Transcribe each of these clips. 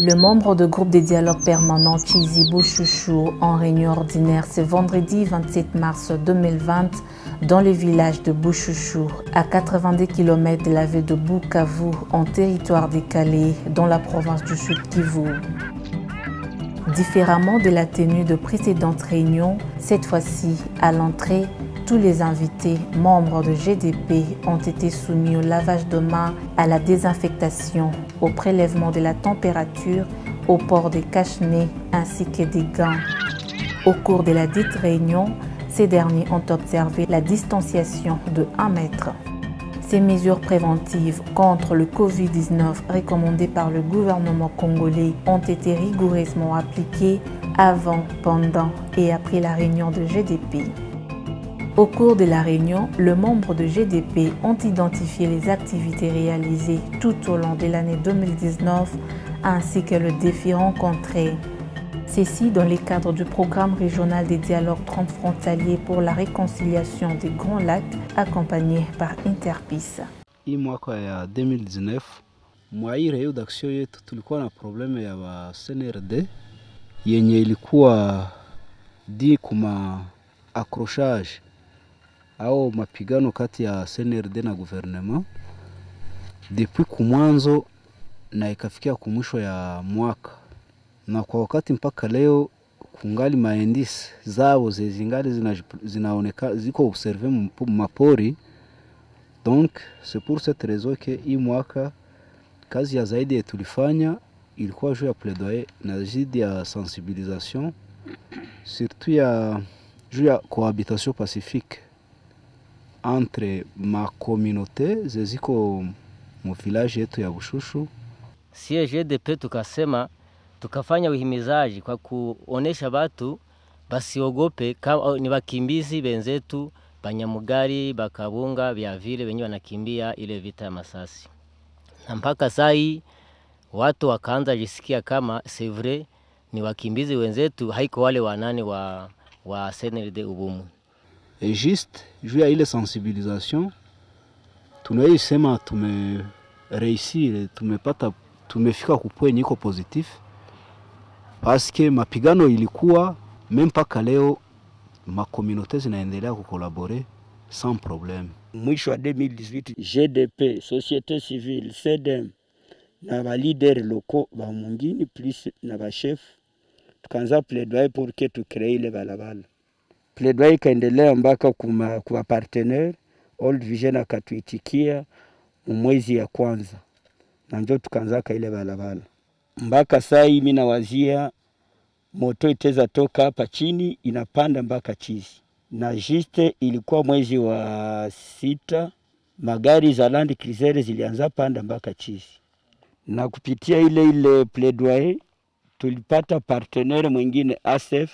Le membre de groupe de dialogue permanent Chizi Bouchouchou en réunion ordinaire ce vendredi 27 mars 2020 dans le village de Bouchouchou, à 90 km de la ville de Bukavu, en territoire décalé dans la province du Sud Kivu. Différemment de la tenue de précédentes réunions, cette fois-ci, à l'entrée, tous les invités, membres de GDP, ont été soumis au lavage de mains, à la désinfectation, au prélèvement de la température, au port des cache-nez ainsi que des gants. Au cours de la dite réunion, ces derniers ont observé la distanciation de 1 mètre. Ces mesures préventives contre le Covid-19 recommandées par le gouvernement congolais ont été rigoureusement appliquées avant, pendant et après la réunion de GDP. Au cours de la réunion, les membres de GDP ont identifié les activités réalisées tout au long de l'année 2019 ainsi que le défi rencontré. Ceci dans le cadre du programme régional des dialogues transfrontaliers pour la réconciliation des Grands Lacs, accompagné par Interpeace. Hii mwaka ya 2019 mwa hii reo d'action yetu tulikuwa na probleme ya wa CNRD yenye ilikuwa di kuma accrochage au mapigano kati ya CNRD na gouvernement depuis kumwanzo na ikafikia kumwisho ya mwaka, na kwa wakati mpaka leo kungali maendisi zao zingali zinaoneka ziko observe mapori. Donc c'est pour cette raison que hii mwaka kazi ya zaidi tulifanya ilikuwa juu ya plaidoyer na zidi ya sensibilisation, surtout ya juu ya cohabitation pacifique entre ma communauté zeziko mu village yetu ya Bushushu. Sie GDP tukasema tukafanya uhimizaji kwa kuonesha watu basiogope, kama ni wakimbizi benzetu Banyamugari, Bakabunga, vya vile wenye wanakimbia ile vita ya Masasi. Na mpaka sai watu wakaanza jisikia kama c'est vrai ni wakimbizi wenzetu, haiko wale wanane wa CNRD Ubumu. Et juste juu ya ile sensibilisation tunaisema tumereussi, tumefika kupweni iko positif, parce que mapigano ilikuwa même mpaka leo ma communauté zinaendelea kukolaborer sans problème. Mwisho wa 2018 GDP, société civile, CDM na ba leader locaux ba mungini plus na ba chef tukaanza plaidoyer pour que tu crée ile balabala. Plaidoyer kaendelea mpaka kwa partenaire Old Vision akatuitikia mwezi ya kwanza, na ndio tukaanza ile balabala. Mpaka sasa mimi nawazia moto iteza toka hapa chini inapanda mpaka Chizi. Na juste ilikuwa mwezi wa 6 magari za Land Cruiser zilianza panda mpaka Chizi. Na kupitia ile plaidoyer tulipata partenaire mwingine ASF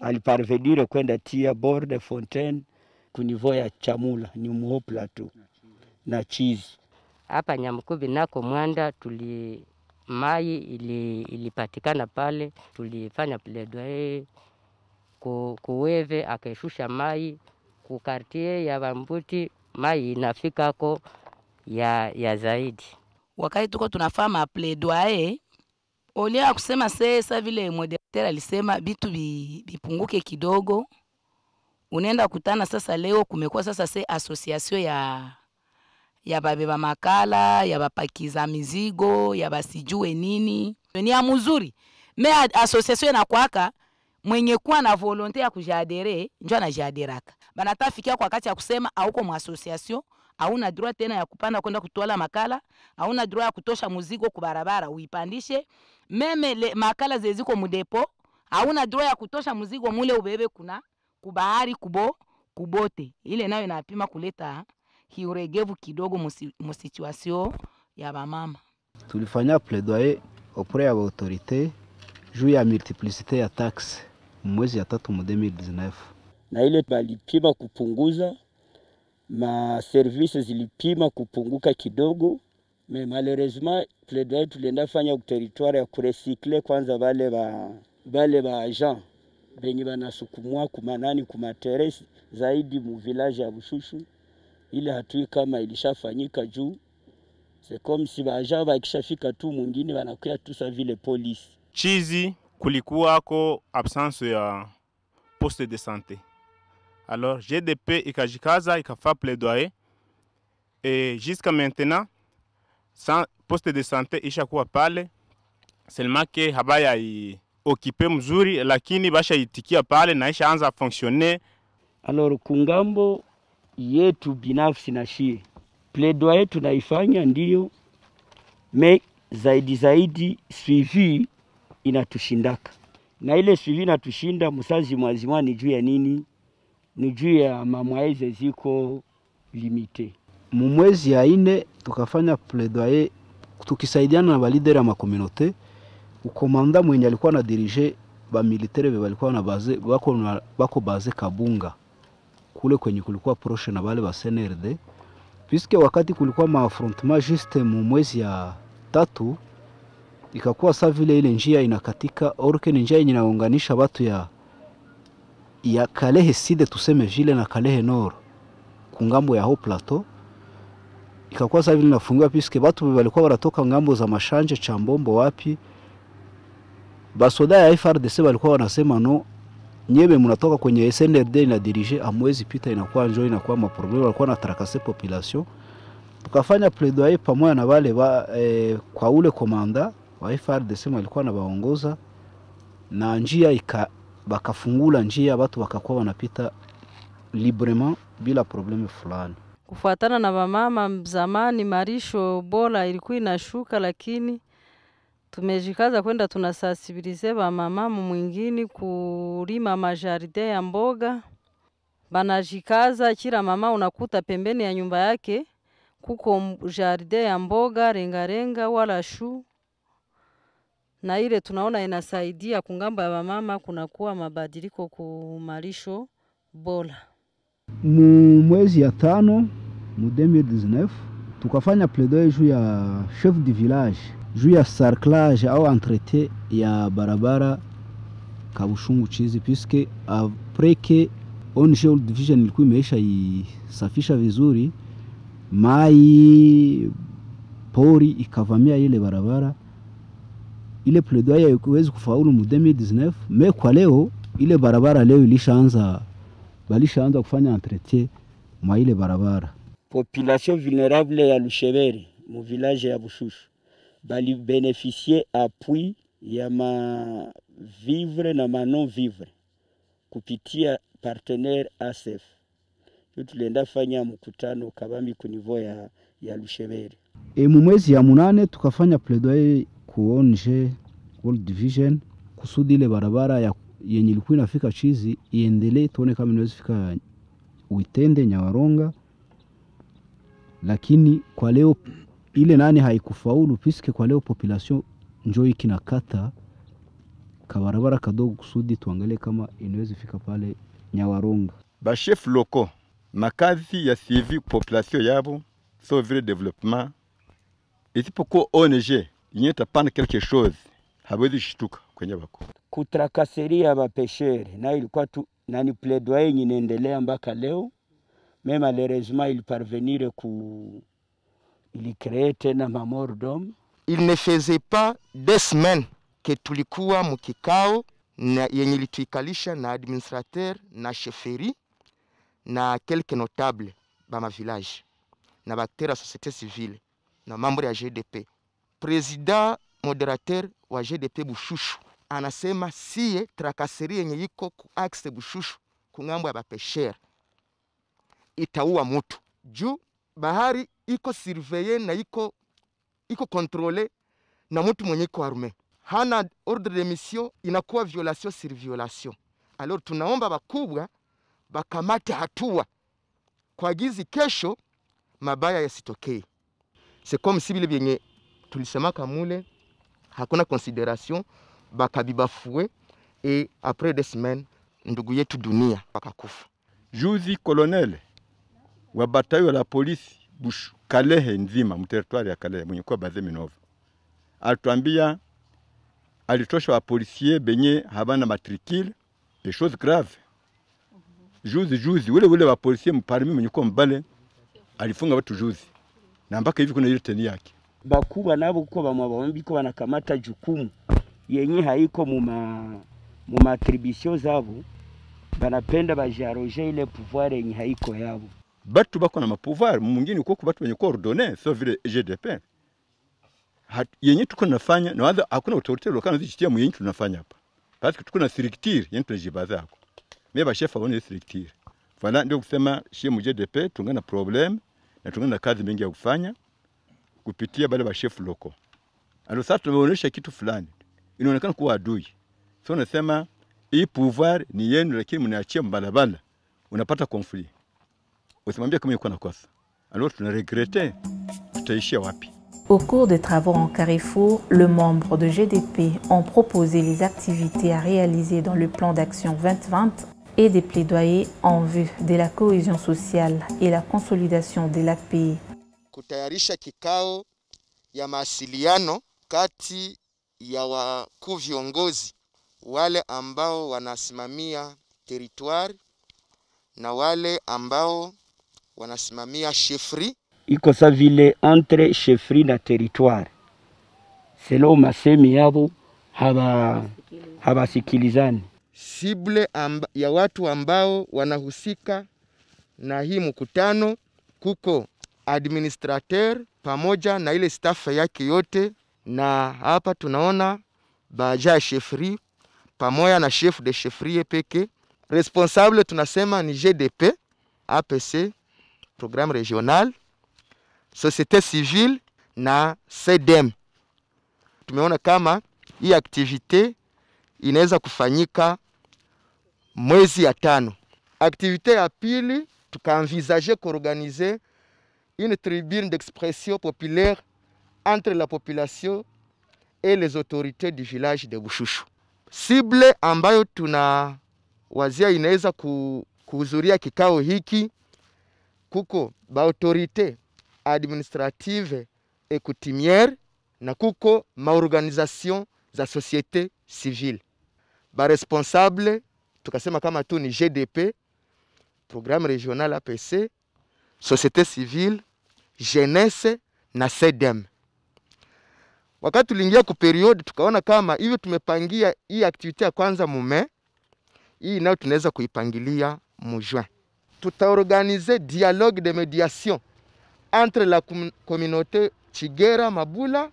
aliparvenir kwenda tia bord fontaine ku niveau ya Chamula ni Muho Plateau na Chizi. Hapa Nyamukubi nako Mwanda mai ilipatikana pale, tulifanya plaidoyer kuweve akashusha mai kukartie ya Bambuti, mai inafikako ya zaidi. Wakati tuko tunafanya plaidoyer olia kusema sasa vile moderateur alisema bitu bipunguke kidogo, unaenda kutana sasa leo kumekuwa sasa association ya babeba makala, ya bapakiza mizigo, ya basijue nini. Ni ya mzuri. Me association na kwaka mwenye kuwa na volonté ya kujadere, njoo anajaderaka. Banatafikia kwa wakati ya kusema hauko mu association, hauna droit tena ya kupanda kwenda kutoa makala, hauna droit ya kutosha mzigo kwa barabara uipandishe. Meme makala zeziko mu depot, hauna droit ya kutosha mzigo mule ubebe kuna kubahari kubote. Ile nayo inapima kuleta hiuregevu kidogo mu situation ya bamama. Tulifanya plaidoyer auprès ya autorité juu ya multiplicité ya taxe mwezi ya 3 mu 2019. Na ile balipima kupunguza, ma services zilipima kupunguka kidogo, mais malheureusement plaidoyer tulienda fanya ku territoire ya kurecycler kwanza bale ba agent benye banasukumwa kumanani kumateresi zaidi mu village ya Bushushu. Ile hatui kama ilishafanyika juu C'est comme si baja bakishafika tu mwingine wanakuya tu sa vile polisi. Chizi kulikuwako absence ya poste de santé. Alors GDP ikajikaza ikafa plaidoyer et jusqu'à maintenant sans poste de santé ishakuwa pale, seulement que habaya occupé mzuri, lakini basha itikia pale na ishaanza fonctionner. Alors kungambo yetu binafsi na shie plaidoyer tunaifanya ndio, me zaidi suivi inatushindaka, na ile suivi inatushinda msazi mwazimwa ni juu ya nini? Ni juu ya mamwaize ziko limite. Mwezi ya 4 tukafanya plaidoyer tukisaidiana na balideri ya makominote. Ukomanda mwenye alikuwa na dirige ba militaire walikuwa na baze bako baze Kabunga kule kwenye kulikuwa proche na bale ba CNRD, puisque wakati kulikuwa maaffrontement juste mwezi ya 3 ikakuwa sa vile ile njia inakatika, orke ni njia yenye inaunganisha watu ya Kalehe Sud tuseme vile na Kalehe Nord kungambo ya ho plateau, ikakuwa sa vile inafungiwa, puisque watu walikuwa wanatoka ngambo za Mashanje, Chambombo, wapi. Basoda ya FARDC walikuwa wanasema no, nyebe mnatoka kwenye SNRD na dirige amwezi pita, inakuwa njoo inakuwa maproblemu, walikuwa na trakase population. Tukafanya plaidoyer pamoja na wale kwa ule komanda wa FARDC walikuwa na baongoza, na njia bakafungula njia, watu wakakuwa wanapita librement bila probleme fulani. Kufuatana na wamama zamani marisho bora ilikuwa inashuka, lakini tumejikaza kwenda tunasasibilize wamama mwingine kulima majaride ya mboga. Banajikaza, kila mama unakuta pembeni ya nyumba yake kuko jaride ya mboga renga wala shu, na ile tunaona inasaidia kungamba ya wamama kunakuwa mabadiliko kumarisho bora. Mwezi ya 5 mu 2019 tukafanya plaidoyer juu ya chef de village, juu ya sarclage au entretien ya barabara Kabushungu Chizi, puisque après que ONG World Division ilikuwa imeisha isafisha vizuri, mai pori ikavamia ile barabara. Ile plaidoyer haiwezi kufaulu mu 2019, mais kwa leo ile barabara leo balishaanza kufanya entretien mwa ile barabara. Population vulnérable ya Lushebere mu village ya Bushushu bali bénéficier appui ya ma vivre na ma non vivre kupitia partenaire ASF. Tulienda fanya mkutano kabambi ku niveau ya Lushebere. Mu mwezi ya 8 tukafanya plaidoyer ku ONG World Division kusudi ile barabara yenye ilikuwa inafika Chizi iendelee, tuone kama inaweza fika Uitende Nyawaronga, lakini kwa leo ile nani haikufaulu, puisque kwa leo population njoo ikinakata kabarabara kadogo kusudi tuangalie kama inaweza fika pale Nyawaronga. Ba chef locaux makazi ya suivi population yabo sauver développement, isipokuwa ONG inyeta pana quelque chose hawezi shtuka kwenye bako kutrakaseria ba pêcheurs, na ilikuwa tu nani plaidoyer inaendelea mpaka leo. Mais malheureusement il parvenir il créer tena mamordom. Il ne faisait pas 2 semaines que tulikuwa mkikao na yenye lituikalisha na administrateur na chefferie na quelques notables ba ma village na baktera société civile na membre ya GDP. Président modérateur wa GDP Bushushu anasema siye trakaseri yenye iko ku axe Bushushu kungambo ya bapesher itaua mutu juu bahari iko surveiller na iko contrôler na mutu mwenye iko arme hana ordre de mission, inakuwa violation sur violation. Alors tunaomba bakubwa bakamate hatua kwa gizi kesho mabaya yasitokee. C'est comme si bile byenye tulisema kamule hakuna considération bakabibafue, et après 2 semaines ndugu yetu dunia bakakufa. Juzi colonel wa batayo la polisi Bushu Kalehe nzima mteritoire ya Kalehe mwenye kwa baze Minova alituambia alitosha wa policier benye habana matricule, des choses graves. Juzi ule wa policier mparimi mwenye kwa mbale alifunga watu juzi. na mpaka hivi kuna ile teni yake. Bakubwa nabo kuko bamwabombi ko banakamata jukumu yenye haiko mu attribution zabo, banapenda bajaroje ile pouvoir yenye haiko yabo. Batu bako na mapouvoir mwingine uko kubatu wenye coordonner so vile GDP yenye tuko nafanya na wadha hakuna autorite lokana zichitia mwenye tunafanya hapa. Parce que tuko na structure yenye tunajibaza yako. Mimi ba chef aone structure. Voilà ndio kusema shie mu GDP tungana problem na tungana kazi mingi ya kufanya kupitia bale ba chef loko. Alors sasa tumeonyesha kitu fulani. Inaonekana kuwa adui. So nasema hii pouvoir ni yenu lakini mnaachia mbalabala. Unapata conflit. Usimwambie kama yuko na kosa. Alors tunaregrete tutaishia wapi? Au cours des travaux en Carrefour, le membre de GDP ont proposé les activités à réaliser dans le plan d'action 2020 et des plaidoyers en vue de la cohésion sociale et la consolidation de l'API. Kutayarisha kikao ya mawasiliano kati ya wakuu viongozi wale ambao wanasimamia territoire na wale ambao wanasimamia chefferie. Iko sa vile entre chefferie na territoire. Selo masemi yabo habasikilizani. Sible ya watu ambao wanahusika na hii mkutano kuko administrateur pamoja na ile staff yake yote, na hapa tunaona baja chefferie pamoja na chef de chefferie peke. Responsable tunasema ni GDP, APC, programme régional, société civile na SEDEM. Tumeona kama hii activité inaweza kufanyika mwezi ya 5. Activité ya pili tukaenvisager kuorganiser une tribune d'expression populaire entre la population et les autorités du village de Bushushu. Cible ambayo tunawazia inaweza kuhudhuria kikao hiki kuko ba autorité administrative et coutumière na kuko maorganisation za société civile. Ba responsable tukasema kama tu ni GDP, programme régional APC, société civile, jeunesse na SEDEM. Wakati tuliingia ku period tukaona kama hivi tumepangia hii activité ya kwanza mume, hii nayo tunaweza kuipangilia mu juin. Tutaorganiser dialogue de médiation entre la communauté Chigera Mabula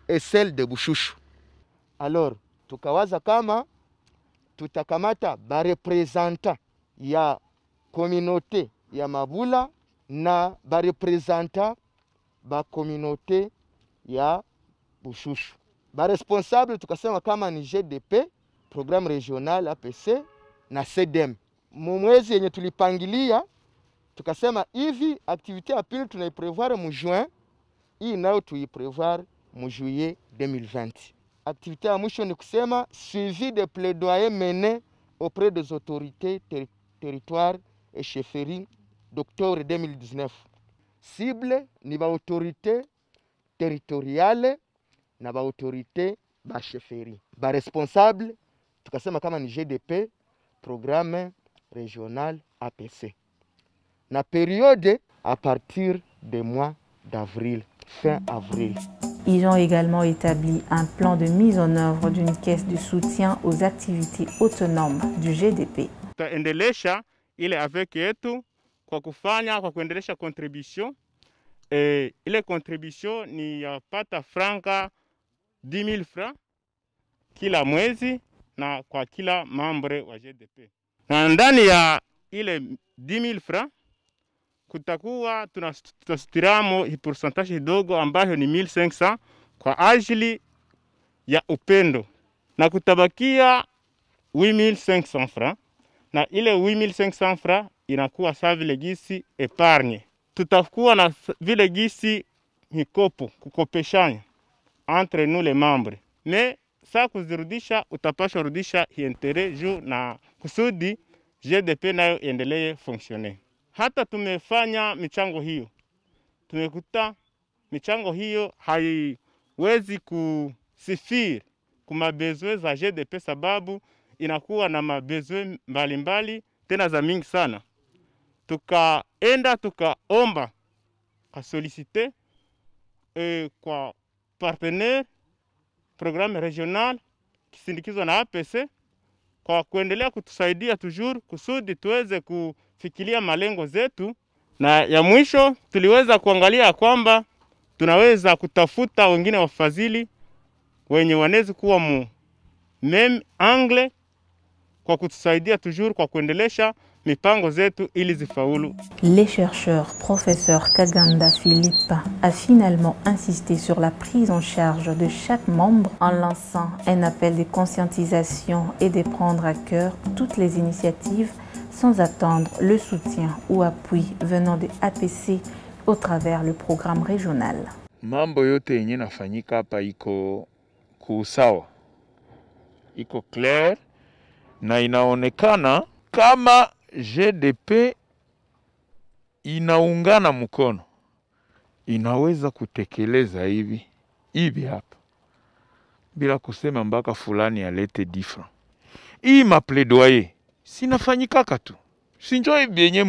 et celle de Bushushu. Alors, tukawaza kama tutakamata ba representant ya communauté ya Mabula na ba representant ba communauté ya Bushushu. Ba responsable tukasema kama ni GDP, programme régional APC na SEDEM. Mwezi yenye tulipangilia tukasema hivi activité ya pili tunaiprevoir mu juin, hii nayo tuiprevoir mu juillet 2020. Activité ya mwisho ni kusema suivi de plaidoyer mené auprès des autorités territoire et chefferie d'octobre 2019. Cible ni ba autorité territoriale na ba autorité ba chefferie. Ba responsable tukasema kama ni GDP, programme régional APC. Na période à partir du mois d'avril, fin avril. Ils ont également établi un plan de mise en œuvre d'une caisse de soutien aux activités autonomes du GDP. Tutaendelesha ile avec yetu kwa kufanya kwa kuendelesha contribution. Ile contribution ni yapata franka 10,000 francs kila mwezi na kwa kila membre wa GDP. Na ndani ya ile 10,000 francs kutakuwa tunastiramo pourcentage dogo ambayo ni 1,500 kwa ajili ya upendo, na kutabakia 8,500 francs, na ile 8,500 francs inakuwa sawa vile gisi epargne. Tutakuwa na vile gisi mikopo kukopeshanya entre nous les membres, mais saa kuzirudisha utapasha rudisha interet juu na kusudi GDP nayo endelee fonctionner. Hata tumefanya michango hiyo, tumekuta michango hiyo haiwezi kusifiri kuma bezwe za GDP, sababu inakuwa na mabezwe mbalimbali tena za mingi sana. Tukaenda tukaomba kasolicite kwa partenaire programme regional kisindikizwa na APC kwa kuendelea kutusaidia toujours kusudi tuweze kufikiria malengo zetu, na ya mwisho tuliweza kuangalia kwamba tunaweza kutafuta wengine wafadhili wenye wanaweza kuwa meme angle kwa kutusaidia toujours kwa kuendelesha mipango zetu ili zifaulu. Les chercheurs, professeur Kaganda Philippe a finalement insisté sur la prise en charge de chaque membre en lançant un appel de conscientisation et de prendre à cœur toutes les initiatives sans attendre le soutien ou appui venant de APC au travers le programme régional. Mambo yote yenye nafanyika hapa iko kusawa, iko clair na inaonekana kama GDP inaungana mkono, inaweza kutekeleza hivi hapa bila kusema mpaka fulani alete different. Hii mapledoyer sinafanyika tu, sinjoi bienye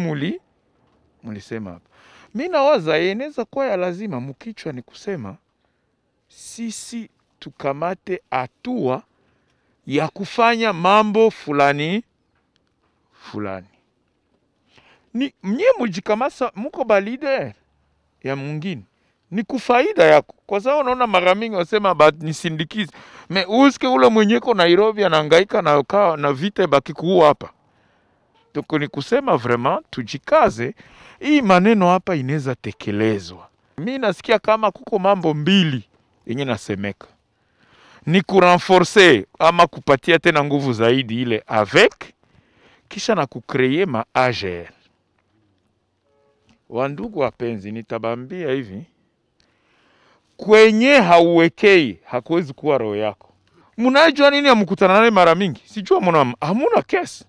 mulisema hapa. Mimi nawaza inaweza kuwa ya lazima mkichwa ni kusema sisi tukamate hatua ya kufanya mambo fulani. Ni mnye mujikamasa muko ba leader ya mwingine. Ni kufaida yako. Kwa sababu unaona mara mingi wasema nisindikize. Me uske ule mwenyeko Nairobi anahangaika na vita baki kuua hapa. Tuko ni kusema vraiment tujikaze, hii maneno hapa inaweza tekelezwa. Mimi nasikia kama kuko mambo mbili yenye nasemeka. Ni kurenforcer ama kupatia tena nguvu zaidi ile avec, kisha na kukreye ma AGR. Wandugu wapenzi, nitabambia hivi, kwenye hauwekei hakuwezi kuwa roho yako. Mnajua nini hamkutana naye mara mingi? Sijua hamuna kesi.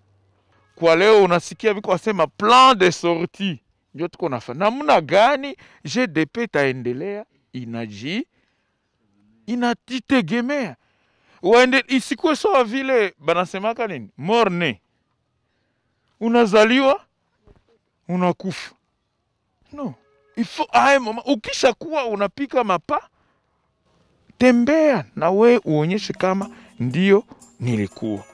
Kwa leo unasikia biko wasema plan de sortie. Ndio tuko nafanya. Namna gani GDP taendelea inajitegemea. Waende isikuwe sawa vile banasemaka nini? Morne. Unazaliwa unakufa. No. Ukisha kuwa unapika mapa, tembea na we uonyeshe kama ndio nilikuwa.